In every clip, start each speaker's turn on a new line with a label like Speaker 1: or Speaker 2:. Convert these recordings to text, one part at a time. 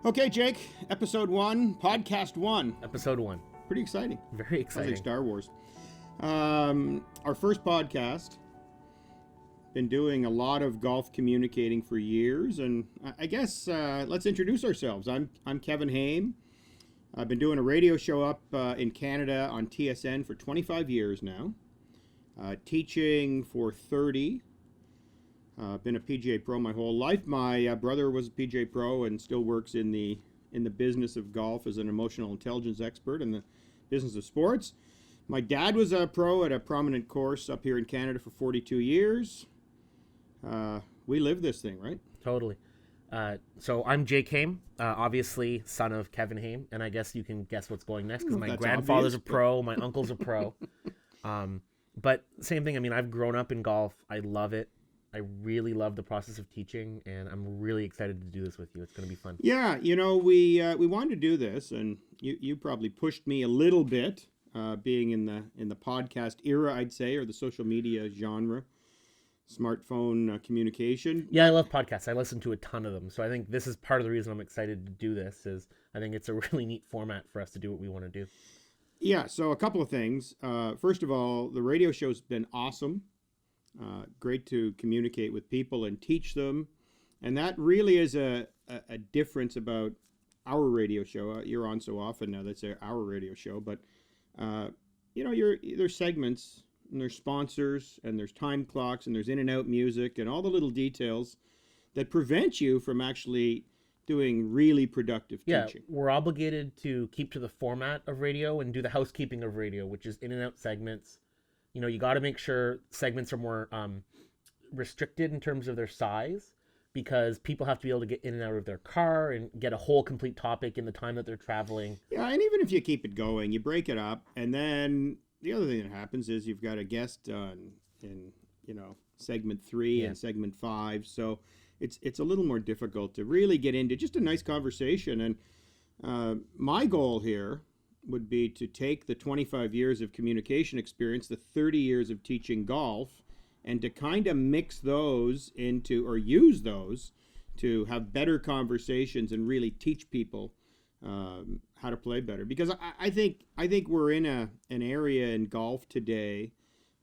Speaker 1: Okay, Jake, episode 1, podcast 1.
Speaker 2: Episode 1.
Speaker 1: Pretty exciting.
Speaker 2: Very
Speaker 1: Sounds
Speaker 2: exciting.
Speaker 1: like Star Wars. Our first podcast. Been doing a lot of golf communicating for years, and I guess let's introduce ourselves. I'm Kevin Haime. I've been doing a radio show up in Canada on TSN for 25 years now. Teaching for 30. Been a PGA pro my whole life. My brother was a PGA pro and still works in the business of golf as an emotional intelligence expert in the business of sports. My dad was a pro at a prominent course up here in Canada for 42 years. We live this thing, right?
Speaker 2: Totally. So I'm Jake Haime, obviously son of Kevin Haime, and I guess you can guess what's going next because my grandfather's a pro, my uncle's a pro. But same thing. I mean, I've grown up in golf. I love it. I really love the process of teaching, and I'm really excited to do this with you. It's going to be fun.
Speaker 1: Yeah, you know, we wanted to do this, and you probably pushed me a little bit, being in the podcast era, I'd say, or the social media genre, smartphone communication.
Speaker 2: Yeah, I love podcasts. I listen to a ton of them, so I think this is part of the reason I'm excited to do this. Is I think it's a really neat format for us to do what we want to do.
Speaker 1: Yeah, so a couple of things. First of all, the radio show's been awesome. Great to communicate with people and teach them. And that really is a difference about our radio show. You're on so often now, that's our radio show. But, you know, there's segments, and there's sponsors, and there's time clocks, and there's in and out music, and all the little details that prevent you from actually doing really productive teaching.
Speaker 2: Yeah, we're obligated to keep to the format of radio and do the housekeeping of radio, which is in and out segments. You know, you got to make sure segments are more restricted in terms of their size, because people have to be able to get in and out of their car and get a whole complete topic in the time that they're traveling.
Speaker 1: Yeah, and even if you keep it going, you break it up, and then the other thing that happens is you've got a guest in you know, segment 3 and segment 5, so it's a little more difficult to really get into just a nice conversation. And my goal here would be to take the 25 years of communication experience, the 30 years of teaching golf, and to kind of mix those into, or use those to have better conversations and really teach people how to play better. Because I think we're in an area in golf today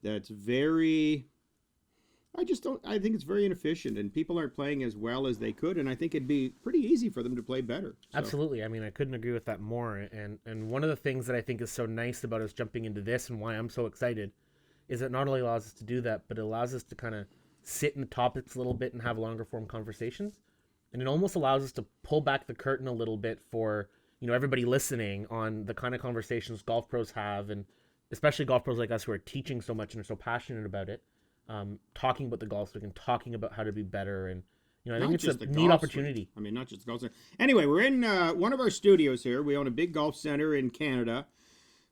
Speaker 1: that's very, I think it's very inefficient, and people aren't playing as well as they could, and I think it'd be pretty easy for them to play better. So.
Speaker 2: Absolutely. I mean, I couldn't agree with that more. And one of the things that I think is so nice about us jumping into this, and why I'm so excited, is it not only allows us to do that, but it allows us to kind of sit in the topics a little bit and have longer form conversations. And it almost allows us to pull back the curtain a little bit for, you know, everybody listening on the kind of conversations golf pros have, and especially golf pros like us who are teaching so much and are so passionate about it. Talking about the golf swing and talking about how to be better, and you know, I think it's a neat opportunity.
Speaker 1: I mean, not just the golf center. Anyway, we're in one of our studios here. We own a big golf center in Canada,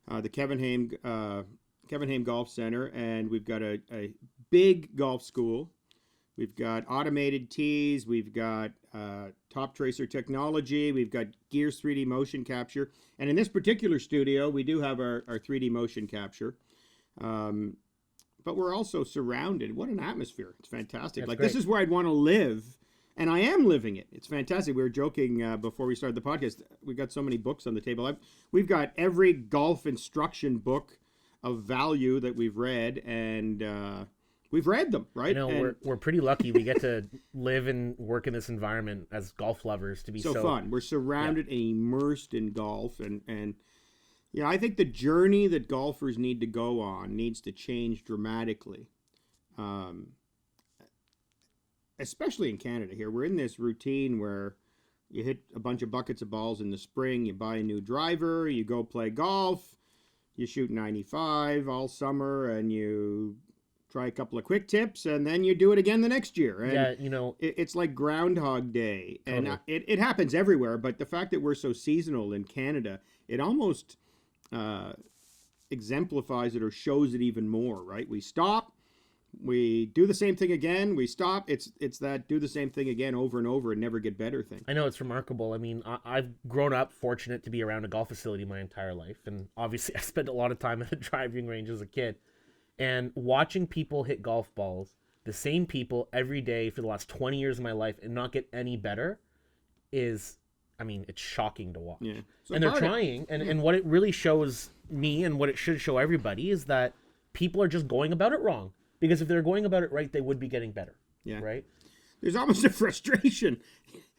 Speaker 1: the Kevin Haime Golf Center, and we've got a big golf school. We've got automated tees. We've got top tracer technology. We've got Gears 3D motion capture, and in this particular studio, we do have our 3D motion capture. But we're also surrounded. What an atmosphere. It's fantastic.
Speaker 2: That's
Speaker 1: like,
Speaker 2: great.
Speaker 1: This is where I'd want to live, and I am living it. It's fantastic. We were joking before we started the podcast. We've got so many books on the table. We've got every golf instruction book of value that we've read, and we've read them, right?
Speaker 2: You know, we're pretty lucky. We get to live and work in this environment as golf lovers to be so
Speaker 1: fun. We're surrounded and immersed in golf, and yeah, I think the journey that golfers need to go on needs to change dramatically, especially in Canada here. We're in this routine where you hit a bunch of buckets of balls in the spring, you buy a new driver, you go play golf, you shoot 95 all summer, and you try a couple of quick tips, and then you do it again the next year. And
Speaker 2: yeah, you know,
Speaker 1: it's like Groundhog Day.
Speaker 2: Totally.
Speaker 1: And it happens everywhere, but the fact that we're so seasonal in Canada, it almost exemplifies it or shows it even more, right? We stop, we do the same thing again, we stop. It's that do the same thing again over and over and never get better thing.
Speaker 2: I know, it's remarkable. I mean, I've grown up fortunate to be around a golf facility my entire life, and obviously I spent a lot of time at a driving range as a kid, and watching people hit golf balls, the same people every day for the last 20 years of my life, and not get any better is I mean, it's shocking to watch.
Speaker 1: Yeah. So
Speaker 2: And they're trying, and what it really shows me and what it should show everybody is that people are just going about it wrong. Because if they're going about it right, they would be getting better.
Speaker 1: Yeah.
Speaker 2: Right?
Speaker 1: There's almost a frustration.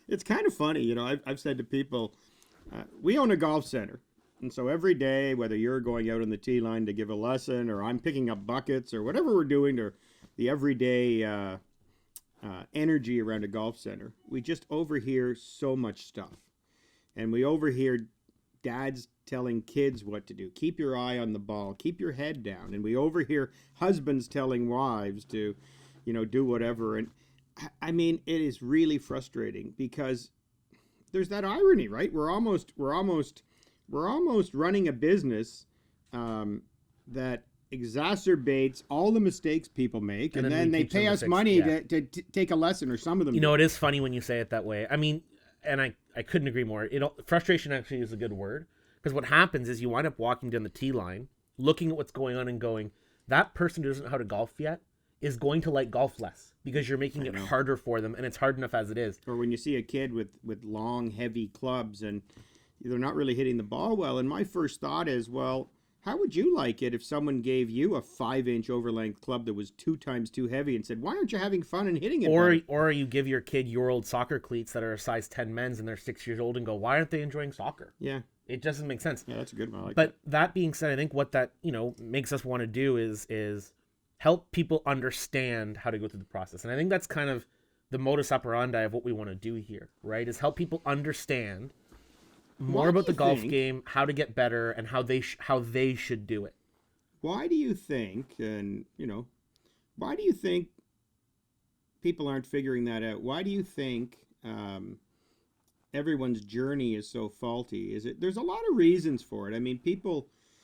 Speaker 1: It's kind of funny, you know. I've said to people, we own a golf center. And so every day, whether you're going out on the tee line to give a lesson, or I'm picking up buckets, or whatever we're doing, or the everyday energy around a golf center, we just overhear so much stuff. And we overhear dads telling kids what to do. Keep your eye on the ball. Keep your head down. And we overhear husbands telling wives to, you know, do whatever. And I mean, it is really frustrating because there's that irony, right? We're almost running a business that exacerbates all the mistakes people make, and then they pay us money to take a lesson, or some of them.
Speaker 2: You know, it is funny when you say it that way. I mean, and I couldn't agree more. Frustration actually is a good word, because what happens is you wind up walking down the tee line, looking at what's going on and going, that person who doesn't know how to golf yet is going to like golf less because you're making it harder for them, and it's hard enough as it is.
Speaker 1: Or when you see a kid with long, heavy clubs and they're not really hitting the ball well, and my first thought is, well, how would you like it if someone gave you a 5-inch overlength club that was 2 times too heavy and said, why aren't you having fun and hitting it?
Speaker 2: Or you give your kid your old soccer cleats that are a size 10 men's and they're 6 years old and go, why aren't they enjoying soccer?
Speaker 1: Yeah.
Speaker 2: It doesn't make sense.
Speaker 1: Yeah, that's a good one.
Speaker 2: But that being said, I think what that, you know, makes us want to do is help people understand how to go through the process. And I think that's kind of the modus operandi of what we want to do here, right? Is help people understand more about the golf game, how to get better, and how they should do it.
Speaker 1: Why do you think, why do you think people aren't figuring that out? Why do you think everyone's journey is so faulty? There's a lot of reasons for it. I mean,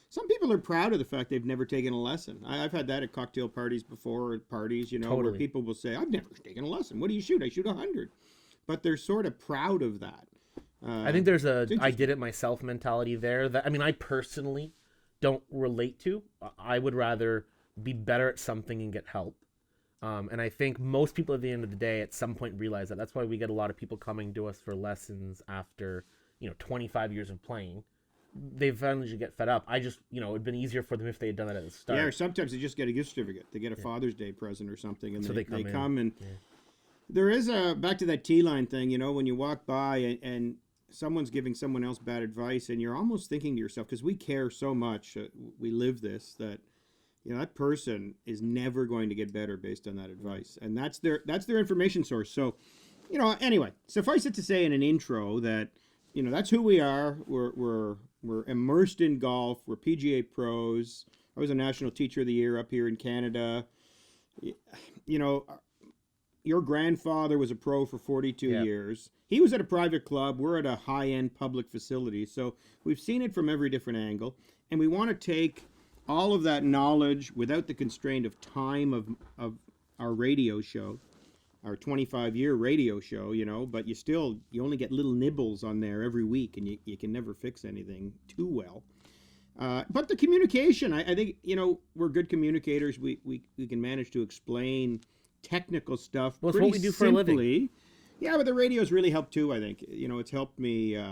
Speaker 1: some people are proud of the fact they've never taken a lesson. I've had that at cocktail parties before, at parties, where people will say, I've never taken a lesson. What do you shoot? I shoot 100. But they're sort of proud of that.
Speaker 2: I think there's I did it myself mentality there that, I mean, I personally don't relate to. I would rather be better at something and get help. And I think most people at the end of the day at some point realize that. That's why we get a lot of people coming to us for lessons after, 25 years of playing. They finally get fed up. It'd been easier for them if they had done that at the start.
Speaker 1: Yeah, or sometimes they just get a gift certificate. They get a Father's Day present or something, and so they come and there is back to that T-line thing, when you walk by and someone's giving someone else bad advice, and you're almost thinking to yourself, because we care so much, we live this, that that person is never going to get better based on that advice, and that's their information source. So, anyway, suffice it to say in an intro that that's who we are. We're immersed in golf. We're PGA pros. I was a National Teacher of the Year up here in Canada. Your grandfather was a pro for 42 years. He was at a private club. We're at a high-end public facility. So we've seen it from every different angle. And we want to take all of that knowledge without the constraint of time of our radio show, our 25-year radio show, but you only get little nibbles on there every week, and you can never fix anything too well. But the communication, I think, we're good communicators. We can manage to explain technical stuff pretty
Speaker 2: what we do for a living.
Speaker 1: Yeah, but the radio's really helped too, I think. It's helped me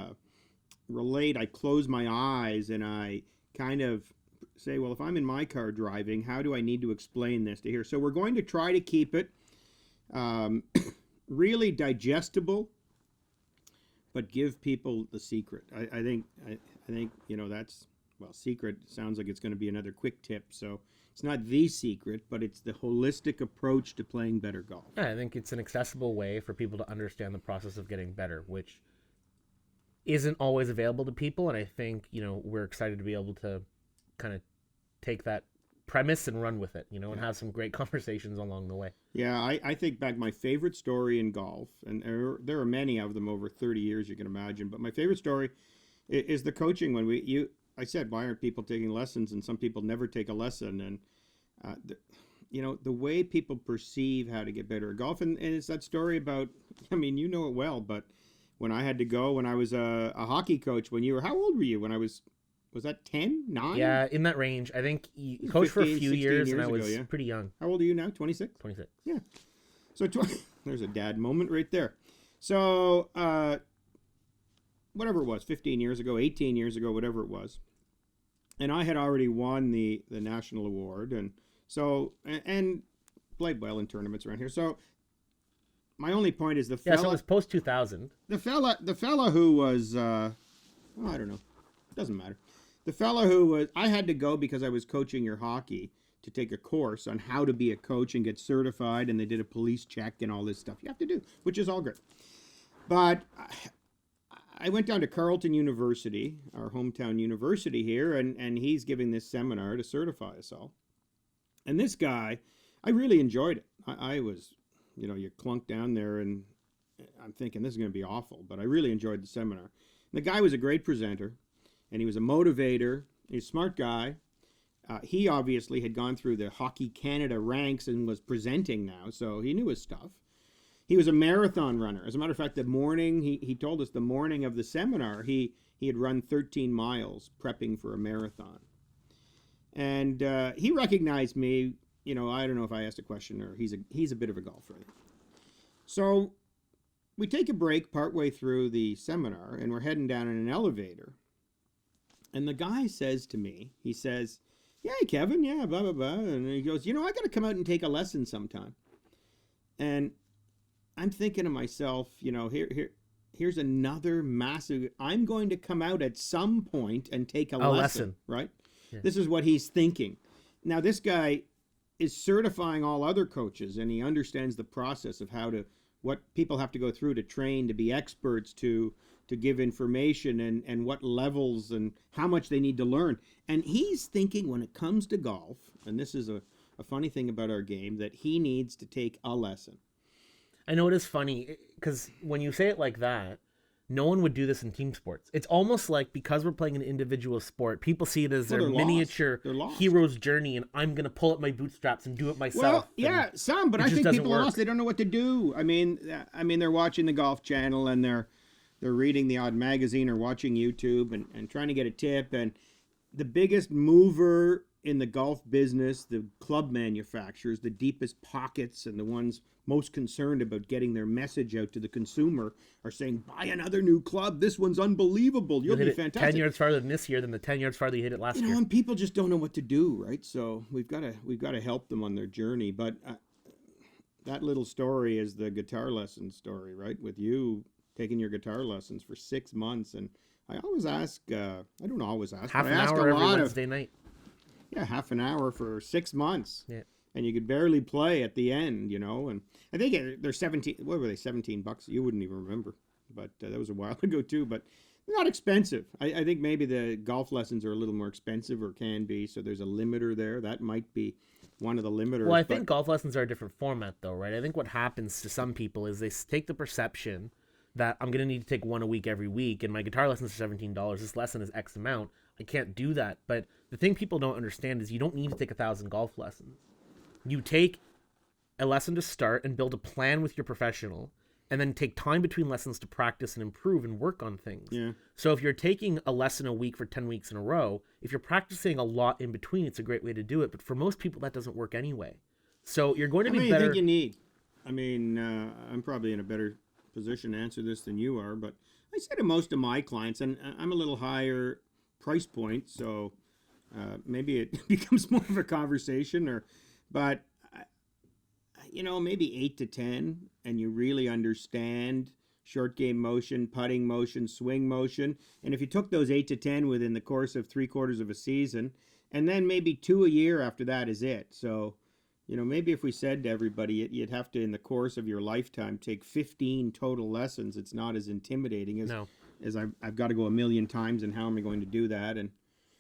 Speaker 1: relate. I close my eyes and I kind of say, well, if I'm in my car driving, how do I need to explain this to here? So we're going to try to keep it really digestible, but give people the secret. I think that's, well, secret sounds like it's going to be another quick tip. So it's not the secret, but it's the holistic approach to playing better golf.
Speaker 2: Yeah, I think it's an accessible way for people to understand the process of getting better, which isn't always available to people. And I think, we're excited to be able to kind of take that premise and run with it, and have some great conversations along the way. Yeah,
Speaker 1: I think back my favorite story in golf, and there are many of them over 30 years, you can imagine, but my favorite story is the coaching when I said, why aren't people taking lessons? And some people never take a lesson. And, the way people perceive how to get better at golf. And it's that story about, I mean, you know it well, but when I had to go, when I was a hockey coach, how old were you? When I was that 10, 9?
Speaker 2: Yeah, in that range. I think you coached for a few years and I was pretty young.
Speaker 1: How old are you now? 26?
Speaker 2: 26.
Speaker 1: Yeah. So there's a dad moment right there. So, whatever it was, 15 years ago, 18 years ago, whatever it was. And I had already won the national award, and so and played well in tournaments around here. So my only point is
Speaker 2: so it was post 2000.
Speaker 1: The fella who was I don't know, doesn't matter. The fella who was, I had to go because I was coaching your hockey to take a course on how to be a coach and get certified, and they did a police check and all this stuff you have to do, which is all great. But I went down to Carleton University, our hometown university here, and he's giving this seminar to certify us all. And this guy, I really enjoyed it. I was, you clunk down there, and I'm thinking this is going to be awful, but I really enjoyed the seminar. And the guy was a great presenter, and he was a motivator. He's a smart guy. He obviously had gone through the Hockey Canada ranks and was presenting now, so he knew his stuff. He was a marathon runner. As a matter of fact, the morning, he told us the morning of the seminar, he had run 13 miles prepping for a marathon. And he recognized me. I don't know if I asked a question, or he's a bit of a golfer. So we take a break partway through the seminar, and we're heading down in an elevator. And the guy says to me, he says, "Yeah, Kevin, yeah, blah, blah, blah." And he goes, "I got to come out and take a lesson sometime." And I'm thinking to myself, here's another massive, I'm going to come out at some point and take a lesson, right? Yeah. This is what he's thinking. Now, this guy is certifying all other coaches, and he understands the process of what people have to go through to train, to be experts, to give information, and what levels and how much they need to learn. And he's thinking when it comes to golf, and this is a funny thing about our game, that he needs to take a lesson.
Speaker 2: I know it is funny because when you say it like that, no one would do this in team sports. It's almost like because we're playing an individual sport, people see it as their miniature hero's journey, and I'm going to pull up my bootstraps and do it myself.
Speaker 1: Well, yeah, but I think people are lost. They don't know what to do. I mean, they're watching the Golf Channel, and they're reading the odd magazine or watching YouTube and trying to get a tip. And the biggest mover in the golf business, the club manufacturers, the deepest pockets and the ones most concerned about getting their message out to the consumer, are saying, buy another new club. This one's unbelievable. You'll be fantastic.
Speaker 2: 10 yards farther than this year than the 10 yards farther you hit it last year.
Speaker 1: And people just don't know what to do, right? So we've got to help them on their journey. But that little story is the guitar lesson story, right? With you taking your guitar lessons for 6 months. And I always ask, I don't always ask,
Speaker 2: half an hour every Wednesday night.
Speaker 1: Yeah, half an hour for 6 months.
Speaker 2: Yeah.
Speaker 1: And you could barely play at the end, and I think they're 17, what were they, $17? You wouldn't even remember, but that was a while ago too, but they're not expensive. I think maybe the golf lessons are a little more expensive, or can be, so there's a limiter there. That might be one of the limiters.
Speaker 2: Well, I think golf lessons are a different format though, right? I think what happens to some people is they take the perception that I'm going to need to take one a week every week, and my guitar lessons are $17. This lesson is X amount. I can't do that. But the thing people don't understand is you don't need to take 1,000 golf lessons. You take a lesson to start and build a plan with your professional, and then take time between lessons to practice and improve and work on things.
Speaker 1: Yeah.
Speaker 2: So if you're taking a lesson a week for 10 weeks in a row, if you're practicing a lot in between, it's a great way to do it. But for most people, that doesn't work anyway. So you're going to be better.
Speaker 1: How many do you think you need? I mean, I'm probably in a better position to answer this than you are, but I say to most of my clients, and I'm a little higher price point, so maybe it becomes more of a conversation, but maybe 8 to 10, and you really understand short game motion, putting motion, swing motion, and if you took those 8 to 10 within the course of 3/4 of a season, and then maybe 2 a year after that is it. So maybe if we said to everybody, you'd have to, in the course of your lifetime, take 15 total lessons, it's not as intimidating as I've got to go a million times, and how am I going to do that?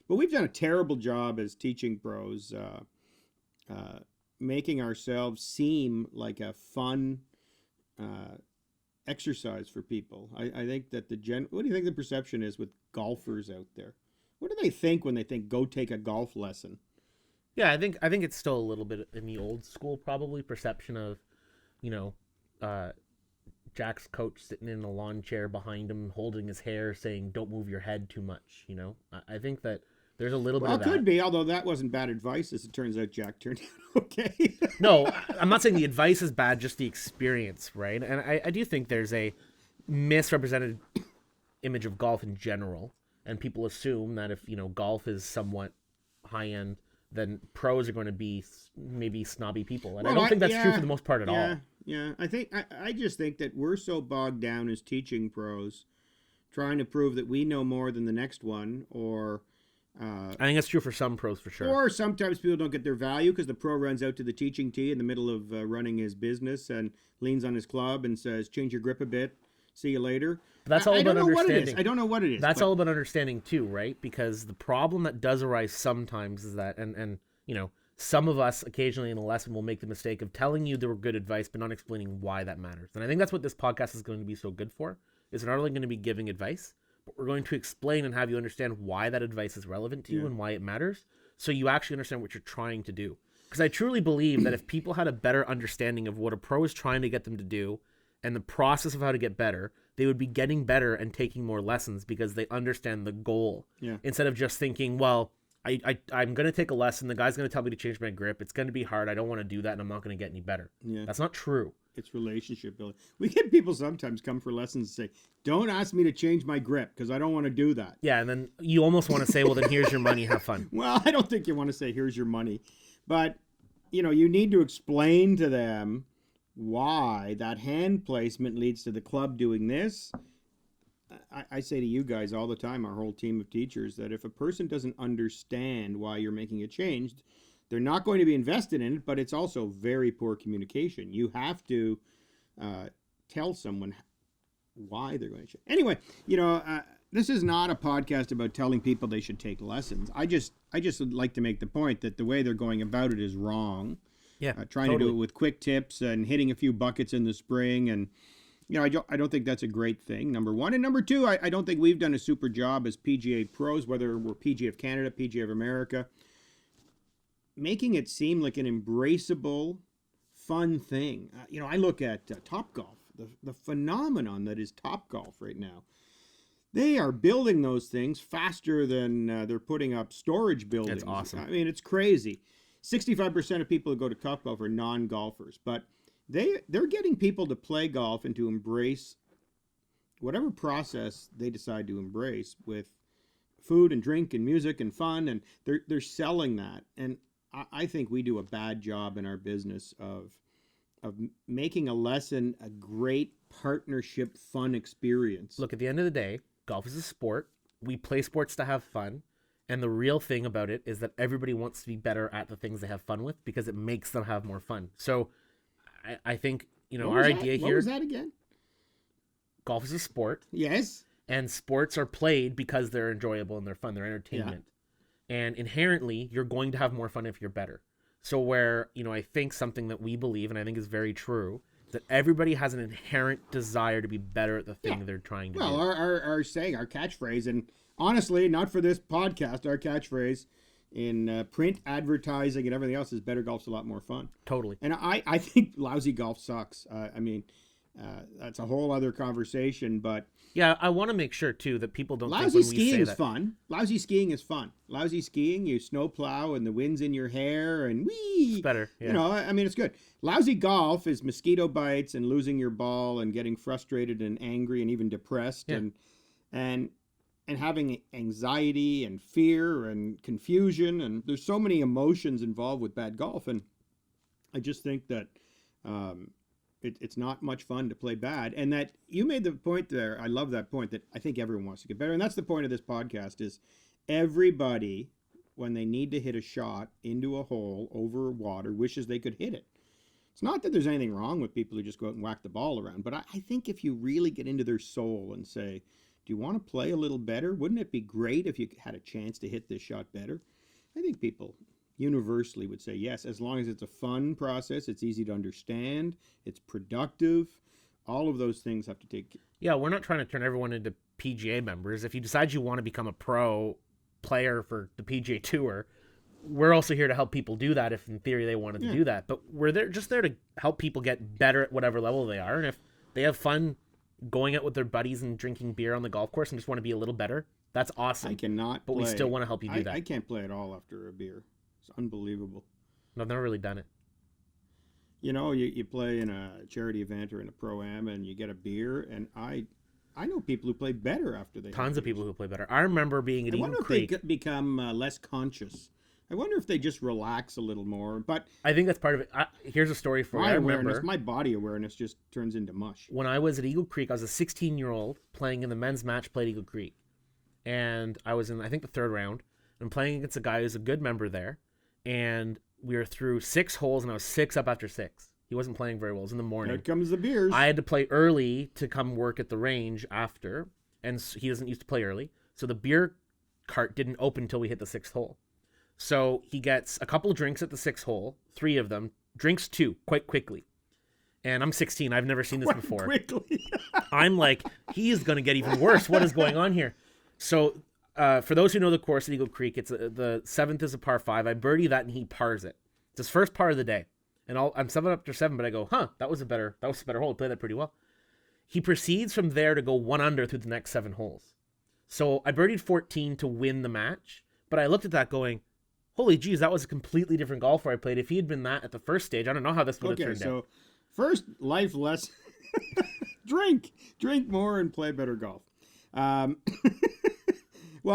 Speaker 1: But we've done a terrible job as teaching pros, making ourselves seem like a fun exercise for people. I think that what do you think the perception is with golfers out there? What do they think when they think go take a golf lesson?
Speaker 2: Yeah, I think it's still a little bit in the old school probably perception of, Jack's coach sitting in a lawn chair behind him, holding his hair, saying, "Don't move your head too much." I think that there's a little bit of that.
Speaker 1: Well, it could be, although that wasn't bad advice, as it turns out. Jack turned out okay.
Speaker 2: No, I'm not saying the advice is bad, just the experience, right? And I do think there's a misrepresented image of golf in general, and people assume that if golf is somewhat high end, then pros are going to be maybe snobby people, and I don't think that's true for the most part at all.
Speaker 1: Yeah, I just think that we're so bogged down as teaching pros, trying to prove that we know more than the next one, or
Speaker 2: I think that's true for some pros for sure.
Speaker 1: Or sometimes people don't get their value because the pro runs out to the teaching tee in the middle of running his business and leans on his club and says, "Change your grip a bit. See you later."
Speaker 2: But that's all about understanding.
Speaker 1: I don't know what it is.
Speaker 2: That's all about understanding too, right? Because the problem that does arise sometimes is that, and some of us occasionally in a lesson will make the mistake of telling you there were good advice, but not explaining why that matters. And I think that's what this podcast is going to be so good for, is we're not only going to be giving advice, but we're going to explain and have you understand why that advice is relevant to you and why it matters, so you actually understand what you're trying to do. Because I truly believe that if people had a better understanding of what a pro is trying to get them to do and the process of how to get better, they would be getting better and taking more lessons because they understand the goal.
Speaker 1: Yeah.
Speaker 2: Instead of just thinking, well, I'm going to take a lesson. The guy's going to tell me to change my grip. It's going to be hard. I don't want to do that, and I'm not going to get any better.
Speaker 1: Yeah.
Speaker 2: That's not true.
Speaker 1: It's relationship building. We get people sometimes come for lessons and say, "Don't ask me to change my grip because I don't want to do that."
Speaker 2: Yeah, and then you almost want to say, well, then here's your money. Have fun.
Speaker 1: Well, I don't think you want to say, "Here's your money." But, you need to explain to them why that hand placement leads to the club doing this. I say to you guys all the time, our whole team of teachers, that if a person doesn't understand why you're making a change, they're not going to be invested in it, but it's also very poor communication. You have to tell someone why they're going to change. Anyway, this is not a podcast about telling people they should take lessons. I just would like to make the point that the way they're going about it is wrong.
Speaker 2: Yeah,
Speaker 1: trying to do it with quick tips and hitting a few buckets in the spring, and I don't think that's a great thing, number one. And number two, I don't think we've done a super job as PGA pros, whether we're PGA of Canada, PGA of America, making it seem like an embraceable, fun thing. I look at Topgolf, the phenomenon that is Topgolf right now. They are building those things faster than they're putting up storage buildings.
Speaker 2: That's awesome.
Speaker 1: I mean, it's crazy. 65% of people who go to Topgolf are non-golfers, but they're getting people to play golf and to embrace whatever process they decide to embrace with food and drink and music and fun, and they're selling that. And I think we do a bad job in our business of making a lesson a great partnership, fun experience.
Speaker 2: Look, at the end of the day, golf is a sport. We play sports to have fun. And the real thing about it is that everybody wants to be better at the things they have fun with because it makes them have more fun. So I think, our idea here...
Speaker 1: What was that again?
Speaker 2: Golf is a sport.
Speaker 1: Yes.
Speaker 2: And sports are played because they're enjoyable and they're fun. They're entertainment. Yeah. And inherently, you're going to have more fun if you're better. So where, I think something that we believe, and I think is very true, that everybody has an inherent desire to be better at the thing they're trying to do.
Speaker 1: Well, our saying, our catchphrase, and honestly, not for this podcast, our catchphrase in print, advertising, and everything else is better golf's a lot more fun.
Speaker 2: Totally.
Speaker 1: And I think lousy golf sucks. That's a whole other conversation, but...
Speaker 2: Yeah, I want to make sure, too, that people don't think when we say that...
Speaker 1: Lousy skiing is fun. Lousy skiing is fun. Lousy skiing, you snowplow and the wind's in your hair and whee!
Speaker 2: It's better, yeah.
Speaker 1: It's good. Lousy golf is mosquito bites and losing your ball and getting frustrated and angry and even depressed and having anxiety and fear and confusion, and there's so many emotions involved with bad golf, and I just think that it's not much fun to play bad. And that you made the point there, I love that point, that I think everyone wants to get better, and that's the point of this podcast, is everybody, when they need to hit a shot into a hole over water, wishes they could hit it. It's not that there's anything wrong with people who just go out and whack the ball around, but I think if you really get into their soul and say, do you want to play a little better? Wouldn't it be great if you had a chance to hit this shot better? I think people universally would say yes, as long as it's a fun process, it's easy to understand, it's productive. All of those things have to take...
Speaker 2: Yeah, we're not trying to turn everyone into PGA members. If you decide you want to become a pro player for the PGA Tour, we're also here to help people do that if in theory they wanted to do that. But we're there to help people get better at whatever level they are. And if they have fun going out with their buddies and drinking beer on the golf course and just want to be a little better, that's awesome.
Speaker 1: I cannot
Speaker 2: But
Speaker 1: play.
Speaker 2: we still want to help you do that.
Speaker 1: I can't play at all after a beer. It's unbelievable.
Speaker 2: I've never really done it.
Speaker 1: You play in a charity event or in a pro-am and you get a beer, and I I know people who play better after they
Speaker 2: Tons
Speaker 1: have
Speaker 2: of people
Speaker 1: beers.
Speaker 2: who play better. I remember being at
Speaker 1: I
Speaker 2: Eagle
Speaker 1: wonder if
Speaker 2: Creek.
Speaker 1: they become less conscious. I wonder if they just relax a little more. But
Speaker 2: I think that's part of it. Here's a story for you. I remember
Speaker 1: my body awareness just turns into mush.
Speaker 2: when I was at Eagle Creek, I was a 16-year-old playing in the men's match play at Eagle Creek. And I was in, I think, the third round. And playing against a guy who's a good member there. And we were through 6 holes, and I was 6 up after 6. He wasn't playing very well. It was in the morning.
Speaker 1: Here comes the beers.
Speaker 2: I had to play early to come work at the range after, and he doesn't used to play early. So the beer cart didn't open until we hit the 6th hole. So he gets a couple of drinks at the 6th hole, 3 of them, drinks 2 quite quickly. And I'm 16. I've never seen this before.
Speaker 1: Quickly.
Speaker 2: I'm like, he is going to get even worse. What is going on here? So for those who know the course at Eagle Creek, it's the 7th is a par 5. I birdie that, and he pars it. It's his first par of the day. And I'm 7 up to 7, but I go, that was a better hole. I played that pretty well. He proceeds from there to go 1 under through the next 7 holes. So I birdied 14 to win the match, but I looked at that going, holy geez, that was a completely different golfer I played. If he had been that at the first stage, I don't know how this would have turned out.
Speaker 1: So first life lesson, drink more and play better golf. Well,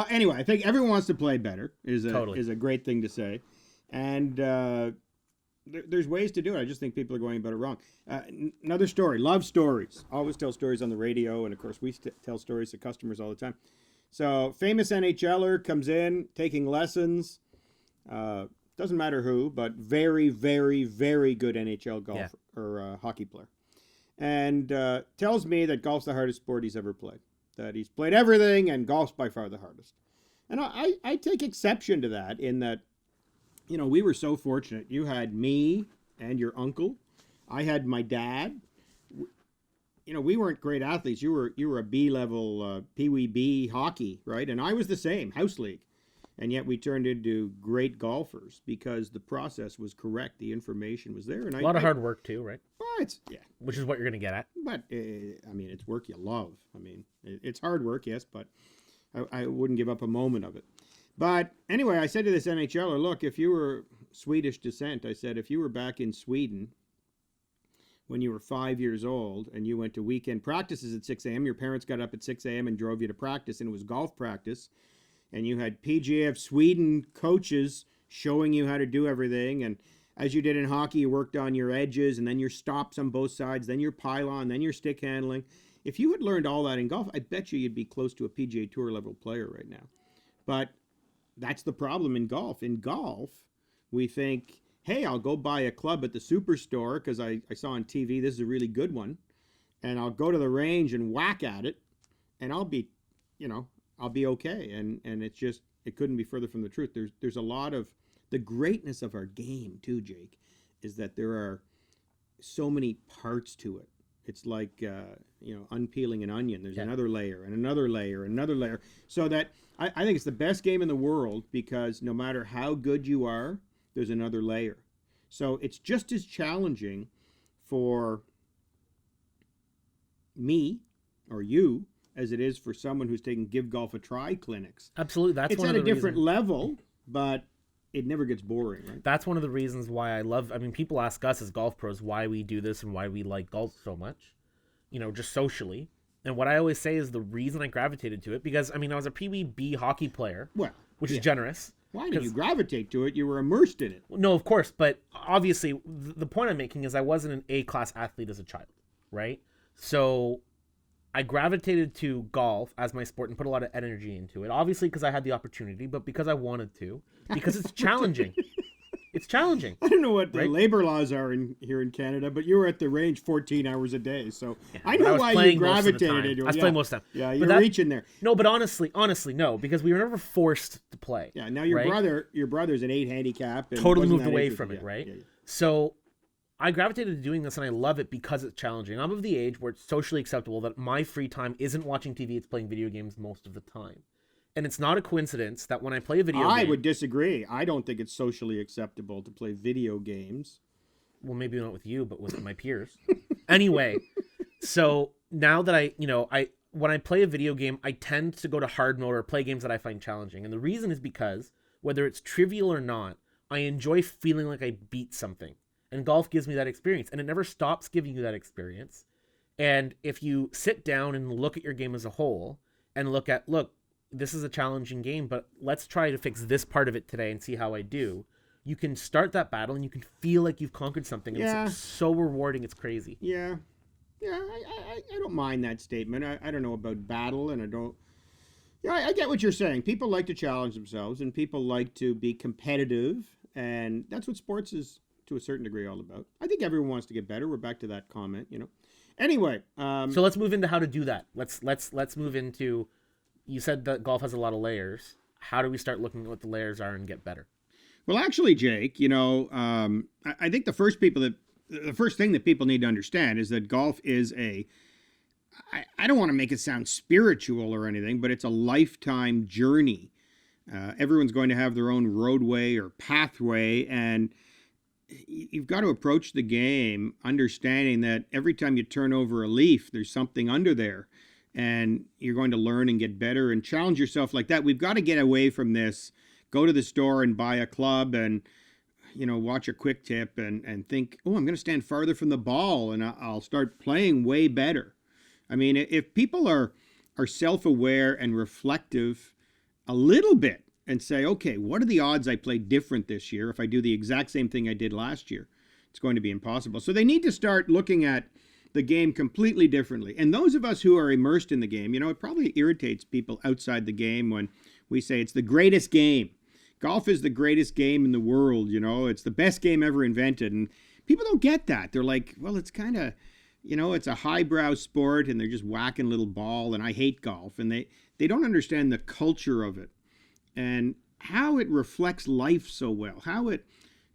Speaker 1: anyway, I think everyone wants to play better is a great thing to say. And, there's ways to do it. I just think people are going about it wrong. Another story, love stories. Always tell stories on the radio, and of course we tell stories to customers all the time. So famous NHLer comes in, taking lessons. Doesn't matter who, but very, very, very good NHL golfer or hockey player. And tells me that golf's the hardest sport he's ever played. That he's played everything, and golf's by far the hardest. And I take exception to that in that, you know, we were so fortunate. You had me and your uncle. I had my dad. You know, we weren't great athletes. You were a B-level, Pee Wee B hockey, right? And I was the same, house league. And yet we turned into great golfers because the process was correct. The information was there. And
Speaker 2: a lot of hard work too, right?
Speaker 1: Well,
Speaker 2: which is what you're going to get at.
Speaker 1: But, I mean, it's work you love. I mean, it's hard work, yes, but I wouldn't give up a moment of it. But anyway, I said to this NHLer, look, if you were Swedish descent, I said, if you were back in Sweden when you were 5 years old and you went to weekend practices at 6 a.m., your parents got up at 6 a.m. and drove you to practice, and it was golf practice, and you had PGA of Sweden coaches showing you how to do everything, and as you did in hockey, you worked on your edges, and then your stops on both sides, then your pylon, then your stick handling. If you had learned all that in golf, I bet you'd be close to a PGA Tour level player right now. But that's the problem in golf. In golf, we think, hey, I'll go buy a club at the superstore because I saw on TV this is a really good one, and I'll go to the range and whack at it, and I'll be okay. And it's just, it couldn't be further from the truth. There's a lot of the greatness of our game too, Jake, is that there are so many parts to it. It's like, unpeeling an onion. There's another layer and another layer and another layer. So that I think it's the best game in the world because no matter how good you are, there's another layer. So it's just as challenging for me or you as it is for someone who's taking Give Golf a Try clinics.
Speaker 2: Absolutely. That's
Speaker 1: it's
Speaker 2: one
Speaker 1: at
Speaker 2: of the
Speaker 1: a different
Speaker 2: reasons.
Speaker 1: level, but it never gets boring, right?
Speaker 2: That's one of the reasons why people ask us as golf pros why we do this and why we like golf so much, just socially. And what I always say is the reason I gravitated to it, because, I was a Pee Wee B hockey player, which is generous.
Speaker 1: Why did you gravitate to it? You were immersed in it.
Speaker 2: No, of course. But obviously, the point I'm making is I wasn't an A-class athlete as a child, right? So I gravitated to golf as my sport and put a lot of energy into it. Obviously, because I had the opportunity, but because I wanted to, because it's challenging. It's challenging.
Speaker 1: I don't know what the labor laws are here in Canada, but you were at the range 14 hours a day, so I know why you gravitated into it.
Speaker 2: I was playing most of the time.
Speaker 1: Yeah, you're reaching there.
Speaker 2: No, but honestly, no, because we were never forced to play.
Speaker 1: Yeah, now your brother's an 8 handicap. And
Speaker 2: totally moved away from it, right? Yeah. So I gravitated to doing this, and I love it because it's challenging. I'm of the age where it's socially acceptable that my free time isn't watching TV, it's playing video games most of the time. And it's not a coincidence that when I play a video game...
Speaker 1: I would disagree. I don't think it's socially acceptable to play video games.
Speaker 2: Well, maybe not with you, but with my peers. Anyway, so now that when I play a video game, I tend to go to hard mode or play games that I find challenging. And the reason is because, whether it's trivial or not, I enjoy feeling like I beat something. And golf gives me that experience. And it never stops giving you that experience. And if you sit down and look at your game as a whole and look, this is a challenging game, but let's try to fix this part of it today and see how I do. You can start that battle and you can feel like you've conquered something.
Speaker 1: Yeah.
Speaker 2: It's so rewarding. It's crazy.
Speaker 1: Yeah. Yeah, I don't mind that statement. I don't know about battle, and I don't... Yeah, I get what you're saying. People like to challenge themselves, and people like to be competitive, and that's what sports is, to a certain degree, all about. I think everyone wants to get better. We're back to that comment, you know. Anyway,
Speaker 2: so let's move into how to do that. Let's move into... You said that golf has a lot of layers. How do we start looking at what the layers are and get better?
Speaker 1: Well, actually, Jake, you know, I think the first thing that people need to understand is that golf is I don't want to make it sound spiritual or anything, but it's a lifetime journey. Everyone's going to have their own roadway or pathway, and you've got to approach the game understanding that every time you turn over a leaf, there's something under there, and you're going to learn and get better and challenge yourself like that. We've got to get away from this. Go to the store and buy a club and, you know, watch a quick tip and think, oh, I'm going to stand farther from the ball and I'll start playing way better. I mean, if people are self-aware and reflective a little bit and say, okay, what are the odds I play different this year if I do the exact same thing I did last year? It's going to be impossible. So they need to start looking at the game completely differently. And those of us who are immersed in the game, you know, it probably irritates people outside the game when we say it's the greatest game. Golf is the greatest game in the world, you know. It's the best game ever invented. And people don't get that. They're like, well, it's kind of, you know, it's a highbrow sport and they're just whacking a little ball and I hate golf. And they don't understand the culture of it and how it reflects life so well. How it,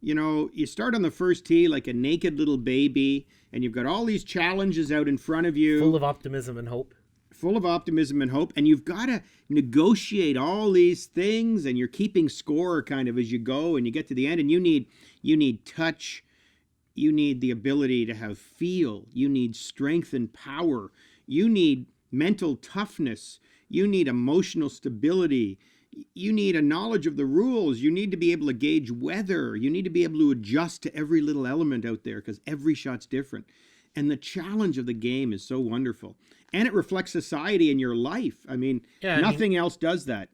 Speaker 1: you know, you start on the first tee like a naked little baby and you've got all these challenges out in front of you.
Speaker 2: Full of optimism and hope.
Speaker 1: And you've got to negotiate all these things, and you're keeping score kind of as you go, and you get to the end, and you need touch, you need the ability to have feel, you need strength and power, you need mental toughness, you need emotional stability, you need a knowledge of the rules, you need to be able to gauge weather, you need to be able to adjust to every little element out there because every shot's different. And the challenge of the game is so wonderful. And it reflects society in your life. I mean, nothing else does that.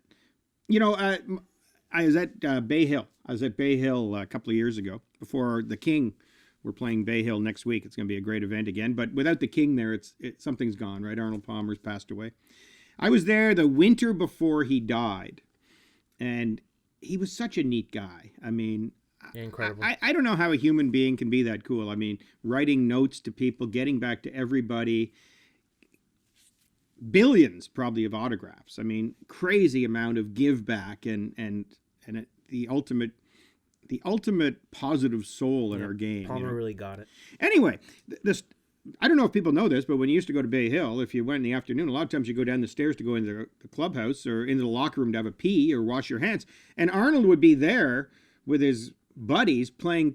Speaker 1: You know, I was at Bay Hill. I was at Bay Hill a couple of years ago before the King. We're playing Bay Hill next week. It's going to be a great event again. But without the King there, something's gone, right? Arnold Palmer's passed away. I was there the winter before he died. And he was such a neat guy. I mean...
Speaker 2: Incredible.
Speaker 1: I don't know how a human being can be that cool. I mean, writing notes to people, getting back to everybody, billions probably of autographs. I mean, crazy amount of give back and the ultimate positive soul in our game.
Speaker 2: Palmer really got it.
Speaker 1: Anyway, I don't know if people know this, but when you used to go to Bay Hill, if you went in the afternoon, a lot of times you go down the stairs to go into the clubhouse or into the locker room to have a pee or wash your hands. And Arnold would be there with his buddies playing